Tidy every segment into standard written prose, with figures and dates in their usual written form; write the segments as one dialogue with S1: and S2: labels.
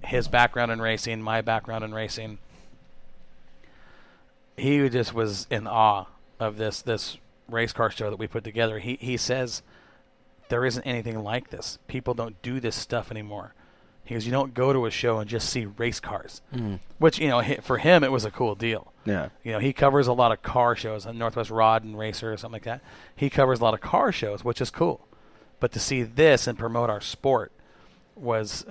S1: his background in racing, my background in racing. He just was in awe of this race car show that we put together. He says there isn't anything like this. People don't do this stuff anymore. He goes, you don't go to a show and just see race cars, which, for him, it was a cool deal.
S2: Yeah.
S1: He covers a lot of car shows, Northwest Rod and Racer or something like that. He covers a lot of car shows, which is cool. But to see this and promote our sport was,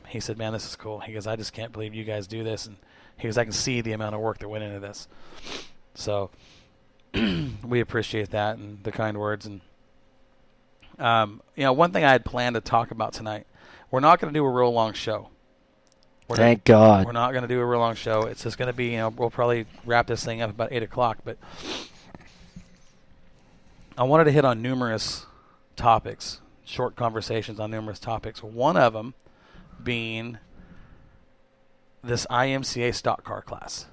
S1: he said, man, this is cool. He goes, I just can't believe you guys do this. And he goes, I can see the amount of work that went into this. So we appreciate that and the kind words. And, one thing I had planned to talk about tonight, we're not going to do a real long show.
S2: Thank God.
S1: We're not going to do a real long show. It's just going to be, we'll probably wrap this thing up about 8 o'clock. But I wanted to hit on numerous topics, short conversations on numerous topics. One of them being this IMCA stock car class.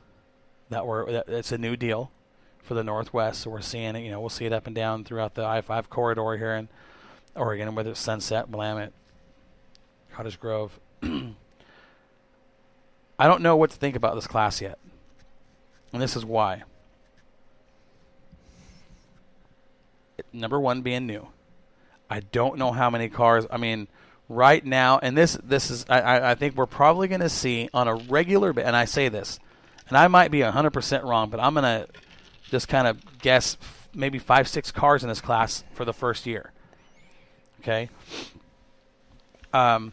S1: It's a new deal for the Northwest, so we're seeing it. We'll see it up and down throughout the I-5 corridor here in Oregon, whether it's Sunset, Willamette, Cottage Grove. I don't know what to think about this class yet, and this is why. Number one, being new. I don't know how many cars. I mean, right now, and this is, I think we're probably going to see on a regular, and I say this, and I might be 100% wrong, but I'm going to just kind of guess maybe 5-6 cars in this class for the first year. Okay? The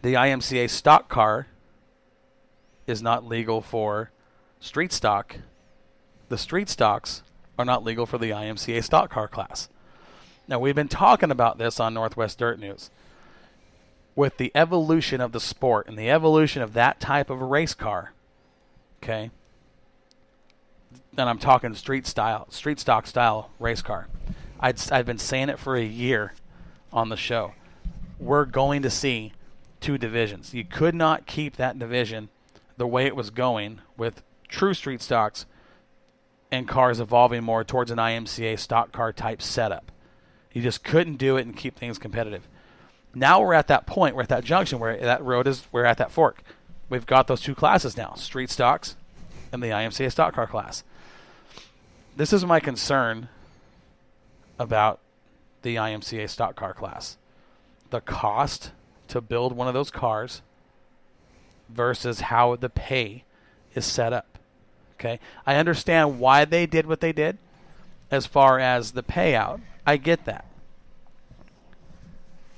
S1: IMCA stock car is not legal for street stock. The street stocks are not legal for the IMCA stock car class. Now, we've been talking about this on Northwest Dirt News. With the evolution of the sport and the evolution of that type of a race car, okay, and I'm talking street stock style race car. I've been saying it for a year on the show. We're going to see 2 divisions. You could not keep that division the way it was going with true street stocks and cars evolving more towards an IMCA stock car type setup. You just couldn't do it and keep things competitive. Now we're at that point, we're at that junction where that road is, we're at that fork. We've got those 2 classes now, street stocks and the IMCA stock car class. This is my concern about the IMCA stock car class. The cost to build one of those cars versus how the pay is set up. Okay? I understand why they did what they did as far as the payout. I get that.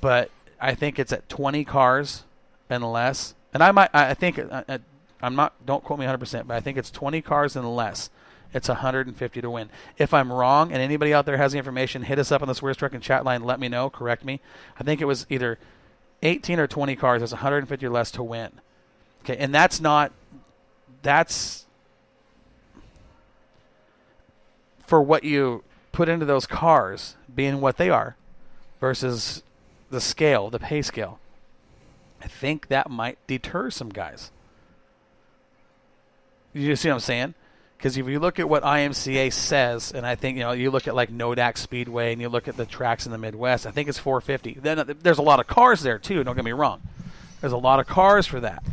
S1: But I think it's at 20 cars and less. And don't quote me 100%, but I think it's 20 cars and less. It's 150 to win. If I'm wrong and anybody out there has the information, hit us up on the Swears Truck and chat line. Let me know. Correct me. I think it was either 18 or 20 cars. It's 150 or less to win. Okay, and that's for what you put into those cars being what they are versus the scale, the pay scale. I think that might deter some guys. You see what I'm saying? Because if you look at what IMCA says, and I think, you look at like Nodak Speedway and you look at the tracks in the Midwest, I think it's 450. Then there's a lot of cars there too, don't get me wrong. There's a lot of cars for that.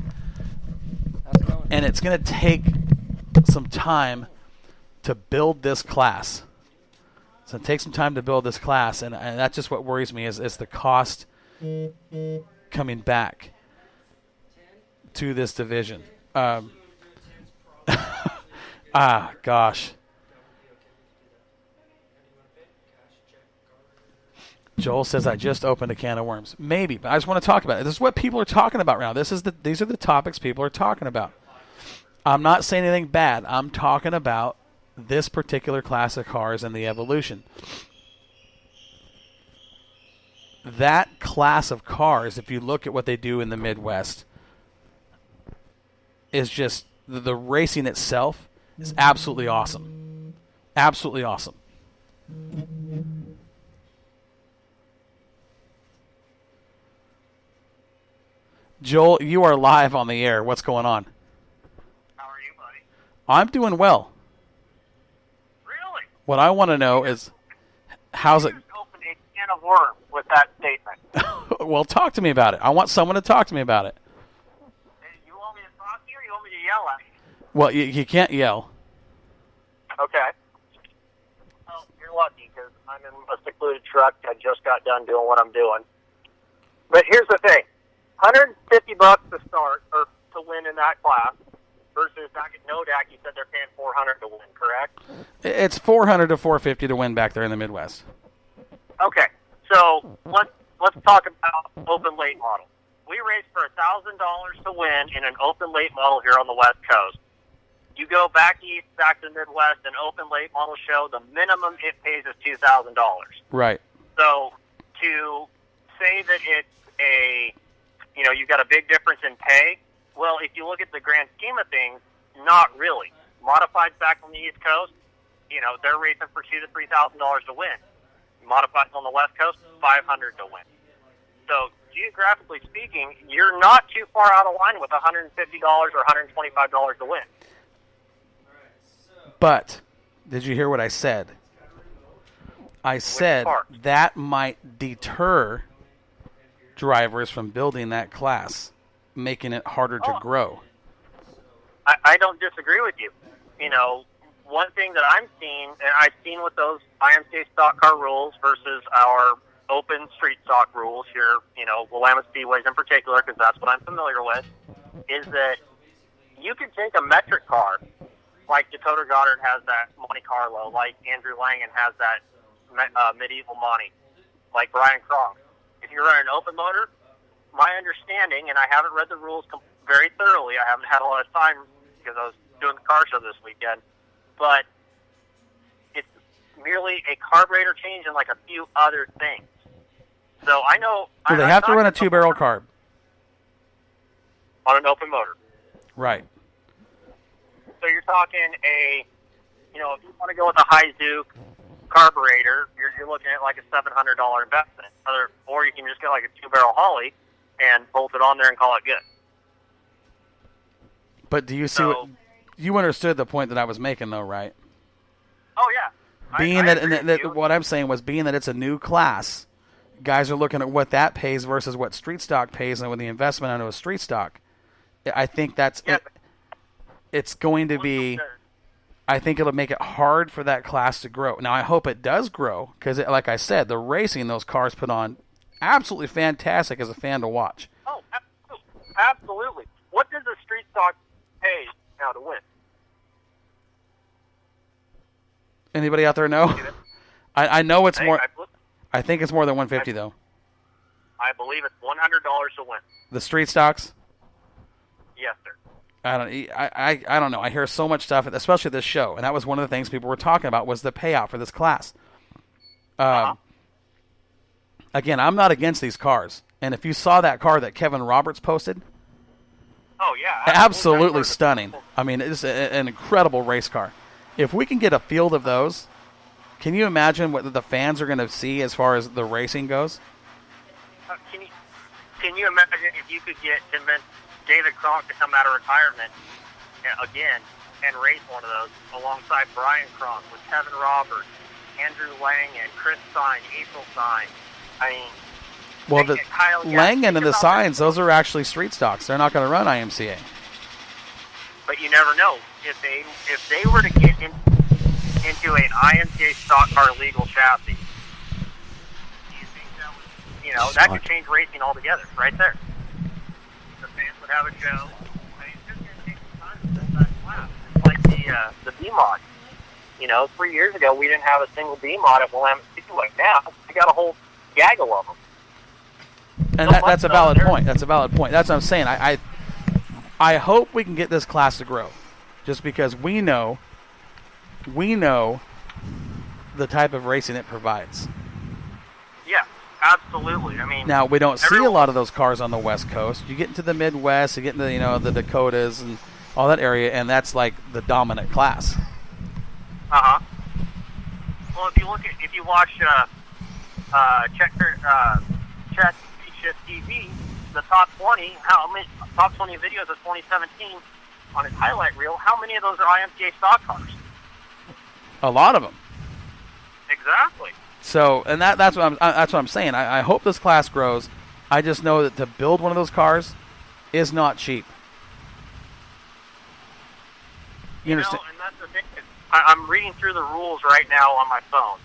S1: And it's going to take some time to build this class. So it takes some time to build this class, and that's just what worries me is the cost coming back to this division. Gosh. Joel says, I just opened a can of worms. Maybe, but I just want to talk about it. This is what people are talking about right now. These are the topics people are talking about. I'm not saying anything bad. I'm talking about this particular class of cars and the evolution. That class of cars, if you look at what they do in the Midwest, is just the racing itself is absolutely awesome. Absolutely awesome. Joel, you are live on the air. What's going on?
S3: How are you, buddy?
S1: I'm doing well.
S3: Really?
S1: What I want to know is, how's it?
S3: Open a can of worm with that statement.
S1: Well, talk to me about it. I want someone to talk to me about it.
S3: You want me to talk to you, or you want me to yell at you?
S1: Well, you can't yell.
S3: Okay. Well, you're lucky because I'm in a secluded truck. I just got done doing what I'm doing. But here's the thing: $150 to start or to win in that class versus back at NODAC. You said they're paying $400 to win, correct?
S1: It's $400 to $450 to win back there in the Midwest.
S3: Okay. So let's talk about open late model. We raced for $1,000 to win in an open late model here on the West Coast. You go back east, back to the Midwest, an open late model show, the minimum it pays is $2,000.
S1: Right.
S3: So to say that it's you've got a big difference in pay, well, if you look at the grand scheme of things, not really. Modifieds back on the East Coast, they're racing for $2,000 to $3,000 to win. Modifieds on the West Coast, $500 to win. So geographically speaking, you're not too far out of line with $150 or $125 to win.
S1: But did you hear what I said? I said that might deter drivers from building that class, making it harder to grow.
S3: I don't disagree with you. One thing that I'm seeing, and I've seen with those IMCA stock car rules versus our open street stock rules here, Willamette Speedways in particular, because that's what I'm familiar with, is that you can take a metric car, like Dakota Goddard has that Monte Carlo, like Andrew Langen has that medieval Monte, like Brian Kronk. If you're running an open motor, my understanding, and I haven't read the rules very thoroughly, I haven't had a lot of time because I was doing the car show this weekend, but it's merely a carburetor change and like a few other things. So I know...
S1: So they have to run a 2-barrel carb.
S3: On an open motor.
S1: Right.
S3: So you're talking if you want to go with a Heizuke carburetor, you're looking at like a $700 investment. Or you can just get like a 2-barrel Holly and bolt it on there and call it good.
S1: But do you see you understood the point that I was making, though, right?
S3: Oh, yeah.
S1: Being that what I'm saying was being that it's a new class, guys are looking at what that pays versus what street stock pays, and with the investment into a street stock, I think that's it's going to be. I think it'll make it hard for that class to grow. Now, I hope it does grow because, like I said, the racing those cars put on absolutely fantastic as a fan to watch.
S3: Oh, absolutely. What does a street stock pay now to win?
S1: Anybody out there know? I know it's more. I think it's more than $150 though.
S3: I believe it's $100 to win.
S1: The street stocks?
S3: Yes, sir.
S1: I don't know. I hear so much stuff, especially this show, and that was one of the things people were talking about was the payout for this class. Again, I'm not against these cars, and if you saw that car that Kevin Roberts posted,
S3: oh yeah,
S1: absolutely stunning. I mean, it's an incredible race car. If we can get a field of those, can you imagine what the fans are going to see as far as the racing goes?
S3: Can you imagine if you could convince David Kronk to come out of retirement again and race one of those alongside Brian Kronk with Kevin Roberts, Andrew Langen, Chris Stein, April Stein. I mean,
S1: well, the Langen and the Signs, those are actually street stocks. They're not going to run IMCA.
S3: But you never know if they were to get into an IMCA stock car legal chassis. Do you think that would, that could change racing altogether, right there? The fans would have a show. I mean, it's just going to take some time to set that class. It's like the B-Mod. 3 years ago, we didn't have a single B-Mod at Willamette Speedway. Now, we got a whole gaggle of them.
S1: And that's a valid point. That's a valid point. That's what I'm saying. I hope we can get this class to grow, just because we know the type of racing it provides.
S3: Yeah, absolutely. I mean,
S1: now we don't see a lot of those cars on the West Coast. You get into the Midwest, you get into the Dakotas and all that area, and that's like the dominant class.
S3: Well, if you watch Chat Shift TV, the top 20 videos of 2017 on his highlight reel, how many of those are IMCA stock cars?
S1: A lot of them.
S3: Exactly.
S1: So, and that's what I'm saying. I hope this class grows. I just know that to build one of those cars is not cheap. You understand?
S3: And that's the thing. I'm reading through the rules right now on my phone,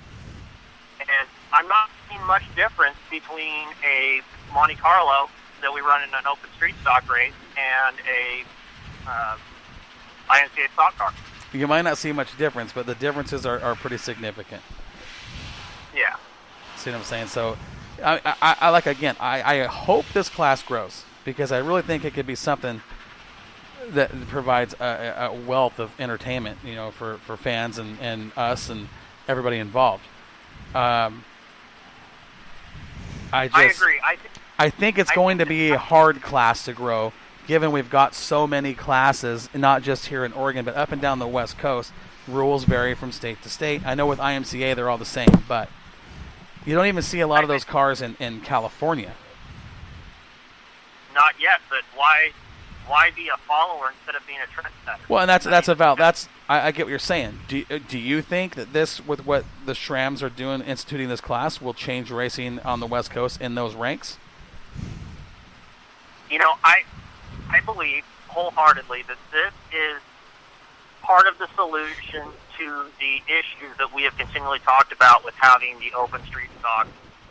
S3: and I'm not seeing much difference between a Monte Carlo that we run in an open street stock race and a IMCA stock car.
S1: You might not see much difference, but the differences are pretty significant.
S3: Yeah.
S1: See what I'm saying? So, I hope this class grows because I really think it could be something that provides a wealth of entertainment, for fans and us and everybody involved. I
S3: agree.
S1: I think it's going to be a hard class to grow, given we've got so many classes, not just here in Oregon, but up and down the West Coast. Rules vary from state to state. I know with IMCA they're all the same, but you don't even see a lot of those cars in California.
S3: Not yet, but why be a follower instead of being a trendsetter?
S1: Well, and I get what you're saying. Do you think that this, with what the Shrams are doing, instituting this class, will change racing on the West Coast in those ranks?
S3: I believe wholeheartedly that this is part of the solution to the issues that we have continually talked about with having the open street stock.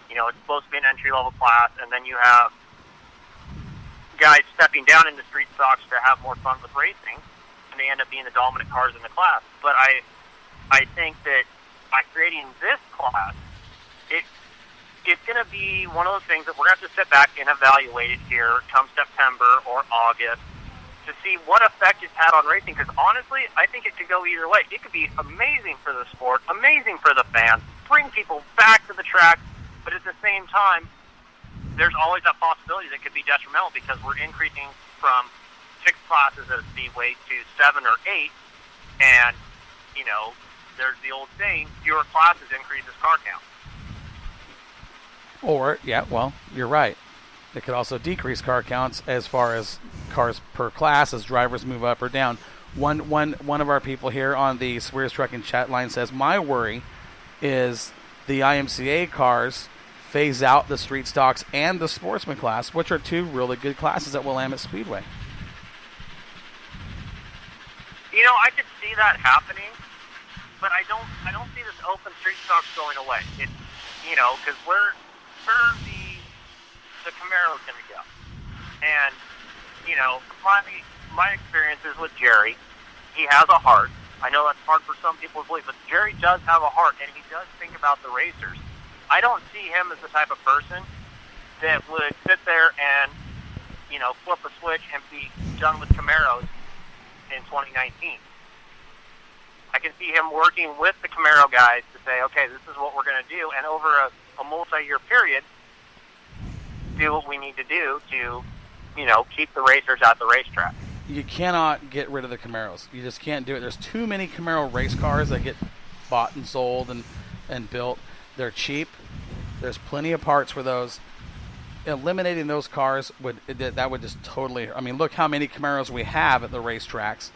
S3: It's supposed to be an entry-level class, and then you have guys stepping down into street stocks to have more fun with racing, and they end up being the dominant cars in the class. But I think that by creating this class, it's going to be one of those things that we're going to have to sit back and evaluate it here come September or August to see what effect it's had on racing. Because honestly, I think it could go either way. It could be amazing for the sport, amazing for the fans, bring people back to the track, but at the same time, there's always that possibility that could be detrimental because we're increasing from 6 classes at a speedway to 7 or 8, and, there's the old saying, fewer classes increases car count.
S1: Or, you're right. It could also decrease car counts as far as cars per class as drivers move up or down. One of our people here on the Swears Trucking chat line says, my worry is the IMCA cars phase out the street stocks and the sportsman class, which are 2 really good classes at Willamette Speedway.
S3: I could see that happening, but I don't see this open street stocks going away. It's, because where the Camaro's going to go. And, my experiences with Jerry, he has a heart. I know that's hard for some people to believe, but Jerry does have a heart, and he does think about the racers. I don't see him as the type of person that would sit there and, flip a switch and be done with Camaros in 2019. I can see him working with the Camaro guys to say, okay, this is what we're going to do, and over a multi-year period, do what we need to do to, keep the racers at the racetrack.
S1: You cannot get rid of the Camaros. You just can't do it. There's too many Camaro race cars that get bought and sold and built. They're cheap. There's plenty of parts for those. Eliminating those cars would just totally. I mean, look how many Camaros we have at the racetracks.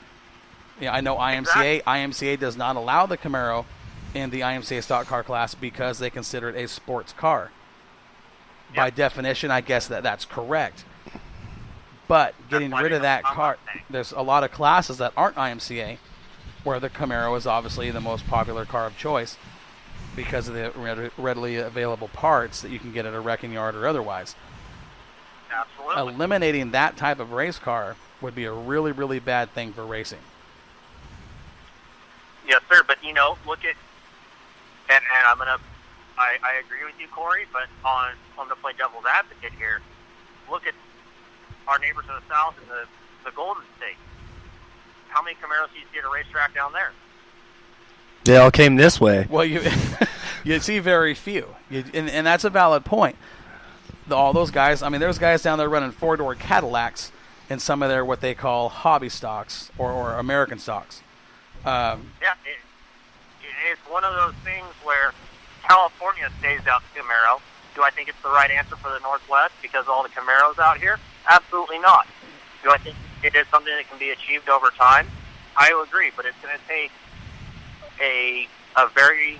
S1: I know IMCA does not allow the Camaro in the IMCA stock car class because they consider it a sports car. Yep. By definition, I guess that's correct. But getting rid of that car, there's a lot of classes that aren't IMCA where the Camaro is obviously the most popular car of choice because of the readily available parts that you can get at a wrecking yard or otherwise.
S3: Absolutely.
S1: Eliminating that type of race car would be a really, really bad thing for racing.
S3: Yes, sir. But, look at, and I agree with you, Corey, but I'm to play devil's advocate here. Look at our neighbors to the south in the Golden State. How many Camaros do you see at a racetrack down there?
S2: They all came this way.
S1: Well, you see very few, and that's a valid point. All those guys, there's guys down there running 4-door Cadillacs in some of their what they call hobby stocks or American stocks.
S3: It's one of those things where California stays out Camaro. Do I think it's the right answer for the Northwest because of all the Camaros out here? Absolutely not. Do I think it is something that can be achieved over time? I agree, but it's going to take a very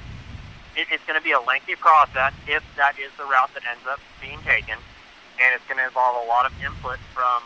S3: it's going to be a lengthy process if that is the route that ends up being taken, and it's going to involve a lot of input from